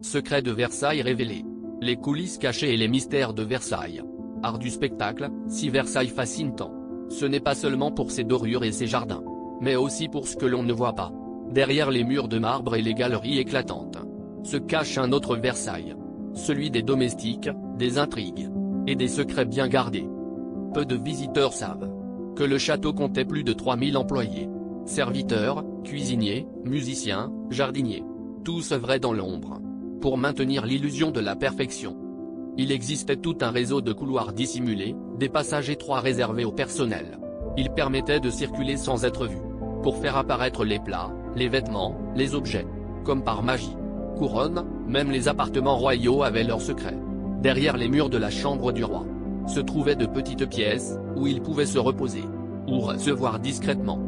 Secrets de Versailles révélés. Les coulisses cachées et les mystères de Versailles. Art du spectacle, si Versailles fascine tant, ce n'est pas seulement pour ses dorures et ses jardins, mais aussi pour ce que l'on ne voit pas. Derrière les murs de marbre et les galeries éclatantes, se cache un autre Versailles. Celui des domestiques, des intrigues, et des secrets bien gardés. Peu de visiteurs savent que le château comptait plus de 3000 employés. Serviteurs, cuisiniers, musiciens, jardiniers. Tous œuvraient dans l'ombre pour maintenir l'illusion de la perfection. Il existait tout un réseau de couloirs dissimulés, des passages étroits réservés au personnel. Ils permettaient de circuler sans être vus, pour faire apparaître les plats, les vêtements, les objets, comme par magie. Couronne, même les appartements royaux avaient leurs secrets. Derrière les murs de la chambre du roi, se trouvaient de petites pièces, où il pouvait se reposer, ou recevoir discrètement.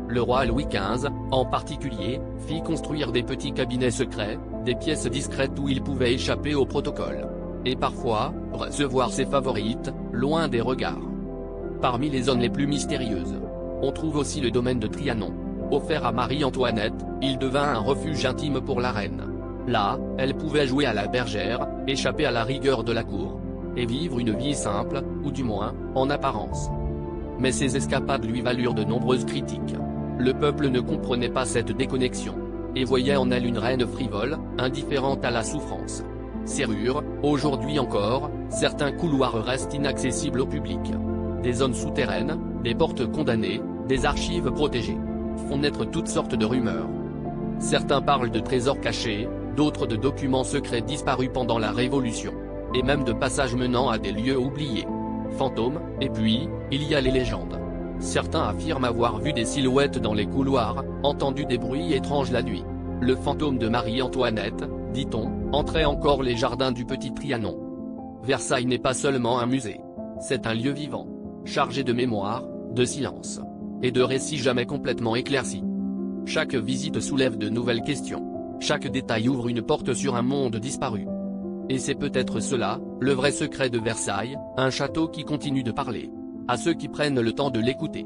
Le roi Louis XV, en particulier, fit construire des petits cabinets secrets, des pièces discrètes où il pouvait échapper au protocole. Et parfois, recevoir ses favorites, loin des regards. Parmi les zones les plus mystérieuses, on trouve aussi le domaine de Trianon. Offert à Marie-Antoinette, il devint un refuge intime pour la reine. Là, elle pouvait jouer à la bergère, échapper à la rigueur de la cour, et vivre une vie simple, ou du moins, en apparence. Mais ces escapades lui valurent de nombreuses critiques. Le peuple ne comprenait pas cette déconnexion, et voyait en elle une reine frivole, indifférente à la souffrance. Serrure, aujourd'hui encore, certains couloirs restent inaccessibles au public. Des zones souterraines, des portes condamnées, des archives protégées, font naître toutes sortes de rumeurs. Certains parlent de trésors cachés, d'autres de documents secrets disparus pendant la Révolution, et même de passages menant à des lieux oubliés. Fantômes, et puis, il y a les légendes. Certains affirment avoir vu des silhouettes dans les couloirs, entendu des bruits étranges la nuit. Le fantôme de Marie-Antoinette, dit-on, entrait encore les jardins du Petit Trianon. Versailles n'est pas seulement un musée. C'est un lieu vivant, chargé de mémoire, de silence, et de récits jamais complètement éclaircis. Chaque visite soulève de nouvelles questions. Chaque détail ouvre une porte sur un monde disparu. Et c'est peut-être cela, le vrai secret de Versailles, un château qui continue de parler. À ceux qui prennent le temps de l'écouter.